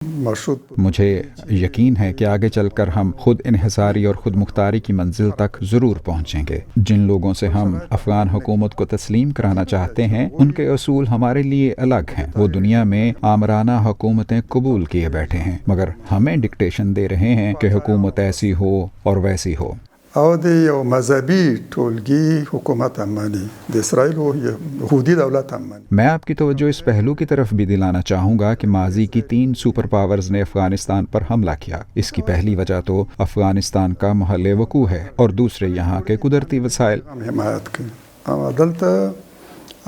مجھے یقین ہے کہ آگے چل کر ہم خود انحصاری اور خود مختاری کی منزل تک ضرور پہنچیں گے۔ جن لوگوں سے ہم افغان حکومت کو تسلیم کرانا چاہتے ہیں ان کے اصول ہمارے لیے الگ ہیں۔ وہ دنیا میں آمرانہ حکومتیں قبول کیے بیٹھے ہیں مگر ہمیں ڈکٹیشن دے رہے ہیں کہ حکومت ایسی ہو اور ویسی ہو۔ او د یو مذهبي ټولګي حکومت امني د اسرائیل او یهودي دولت امني۔ میں آپ کی توجہ اس پہلو کی طرف بھی دلانا چاہوں گا کہ ماضی کی 3 سپر پاورز نے افغانستان پر حملہ کیا۔ اس کی پہلی وجہ تو افغانستان کا محل وقوع ہے اور دوسرے یہاں کے قدرتی وسائل۔ هم حمایت کوي اما دلته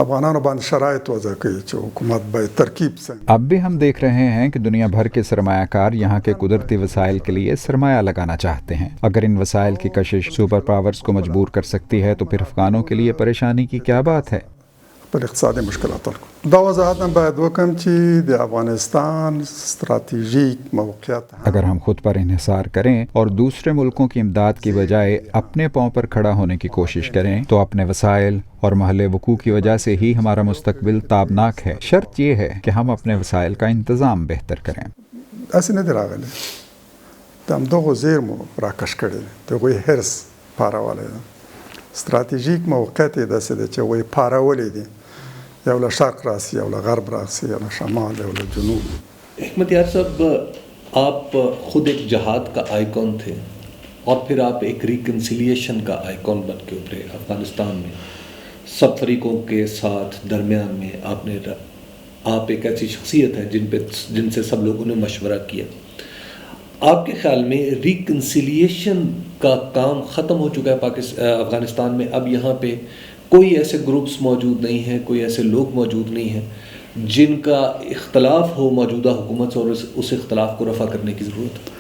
افغانانو باندې شرایط وضع کوي چې حکومت باید ترکیب څنګه۔ اب بھی ہم دیکھ رہے ہیں کہ دنیا بھر کے سرمایہ کار یہاں کے قدرتی وسائل کے لیے سرمایہ لگانا چاہتے ہیں۔ اگر ان وسائل کی کشش سپر پاورز کو مجبور کر سکتی ہے تو پھر افغانوں کے لیے پریشانی کی کیا بات ہے؟ پر اقتصادي مشکلات دا وضاحت هم باید وکم چې د افغانستان استراتیژیک موقعیت اگر ہم خود پر انحصار کریں اور دوسرے ملکوں کی امداد کی بجائے اپنے پاؤں پر کھڑا ہونے کی کوشش کریں تو اپنے وسائل اور محل وقوع کی وجہ سے ہی ہمارا مستقبل تابناک ہے۔ شرط یہ ہے کہ ہم اپنے وسائل کا انتظام بہتر کریں۔ اسې نه دی راغلی د همدغو زیرمو راکش کړی دی د هغوی حرص پارولی دی استراتیژیک موقعیت یې داسې دی چې هغوی پارولی دی یا له شرق راسي یا له غرب راسي یا له شمال یا له جنوب۔ حکمت یار صاحب، آپ خود ایک جہاد کا آئیکن تھے اور پھر آپ ایک ریکنسیلیشن کا آئیکن بن کے ابھرے افغانستان میں۔ سب فریقوں کے ساتھ درمیان میں آپ ایک ایسی شخصیت ہے جن سے سب لوگوں نے مشورہ کیا۔ آپ کے خیال میں ریکنسیلیشن کا کام ختم ہو چکا ہے افغانستان میں؟ اب یہاں پہ کوئی ایسے گروپس موجود نہیں ہیں، کوئی ایسے لوگ موجود نہیں ہیں جن کا اختلاف ہو موجودہ حکومت سے اور اس اختلاف کو رفع کرنے کی ضرورت ہے؟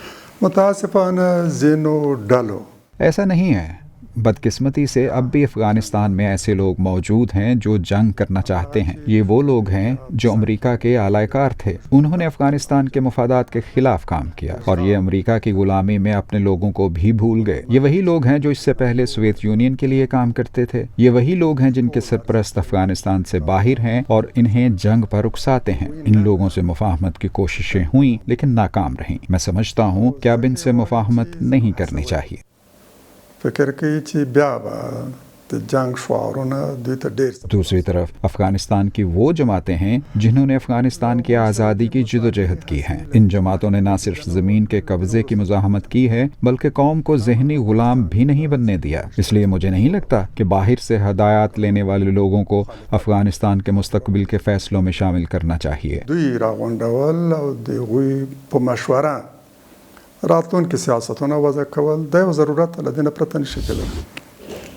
متاسفانه ځینو ډلو ایسا نہیں ہے۔ بدقسمتی سے اب بھی افغانستان میں ایسے لوگ موجود ہیں جو جنگ کرنا چاہتے ہیں۔ یہ وہ لوگ ہیں جو امریکہ کے اعلی کار تھے۔ انہوں نے افغانستان کے مفادات کے خلاف کام کیا اور یہ امریکہ کی غلامی میں اپنے لوگوں کو بھی بھول گئے۔ یہ وہی لوگ ہیں جو اس سے پہلے سوویت یونین کے لیے کام کرتے تھے۔ یہ وہی لوگ ہیں جن کے سرپرست افغانستان سے باہر ہیں اور انہیں جنگ پر اکساتے ہیں۔ ان لوگوں سے مفاہمت کی کوششیں ہوئیں لیکن ناکام رہیں۔ میں سمجھتا ہوں کہ اب ان سے مفاہمت نہیں کرنی چاہیے۔ فکر کوي چې بیا به د جنگ شعارونه دوی ته ډېر دوسری طرف افغانستان کی وہ جماعتیں ہیں جنہوں نے افغانستان کی آزادی کی جدوجہد کی ہے۔ ان جماعتوں نے نہ صرف زمین کے قبضے کی مزاحمت کی ہے بلکہ قوم کو ذہنی غلام بھی نہیں بننے دیا۔ اس لیے مجھے نہیں لگتا کہ باہر سے ہدایات لینے والے لوگوں کو افغانستان کے مستقبل کے فیصلوں میں شامل کرنا چاہیے۔ دوی راغونډول او د هغوی په مشوره راتلونکي سیاستونه وضع کول دا یو ضرورت له دې نه پرته نشي کېدلی۔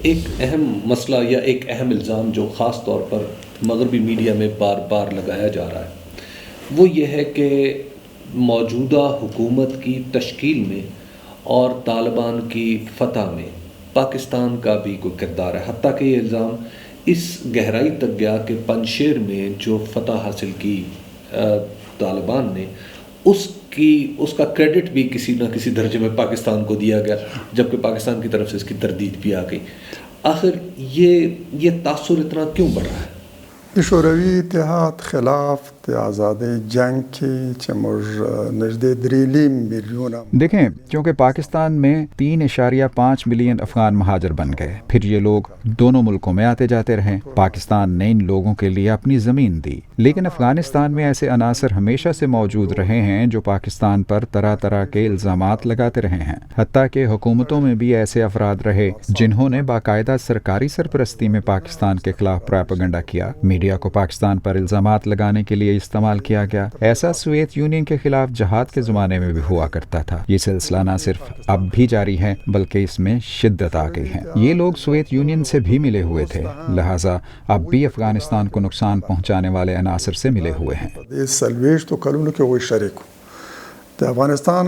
ایک اہم مسئلہ یا ایک اہم الزام جو خاص طور پر مغربی میڈیا میں بار بار لگایا جا رہا ہے وہ یہ ہے کہ موجودہ حکومت کی تشکیل میں اور طالبان کی فتح میں پاکستان کا بھی کوئی کردار ہے، حتیٰ کہ یہ الزام اس گہرائی تک گیا کہ پنجشیر میں جو فتح حاصل کی طالبان نے اس کا کریڈٹ بھی کسی نہ کسی درجے میں پاکستان کو دیا گیا، جبکہ پاکستان کی طرف سے اس کی تردید بھی آ گئی۔ آخر یہ تاثر اتنا کیوں بڑھ رہا ہے؟ د شوروي اتحاد خلاف د آزادۍ جنگ کې چې موږ نږدې 3 میلیونه دیکھیں، کیونکہ پاکستان میں 3.5 ملین افغان مہاجر بن گئے، پھر یہ لوگ دونوں ملکوں میں آتے جاتے رہے۔ پاکستان نے ان لوگوں کے لیے اپنی زمین دی، لیکن افغانستان میں ایسے عناصر ہمیشہ سے موجود رہے ہیں جو پاکستان پر طرح طرح کے الزامات لگاتے رہے ہیں۔ حتیٰ کہ حکومتوں میں بھی ایسے افراد رہے جنہوں نے باقاعدہ سرکاری سرپرستی میں پاکستان کے خلاف پراپیگنڈا کیا۔ میڈیا کو پاکستان پر الزامات لگانے کے لیے استعمال کیا گیا۔ ایسا سوویت یونین کے خلاف جہاد کے زمانے میں بھی ہوا کرتا تھا۔ یہ سلسلہ نہ صرف اب بھی جاری ہے بلکہ اس میں شدت آ گئی ہے۔ یہ لوگ سوویت یونین سے بھی ملے ہوئے تھے، لہٰذا اب بھی افغانستان کو نقصان پہنچانے والے عناصر سے ملے ہوئے ہیں۔ د 40 کلونو کې وای شریک د افغانستان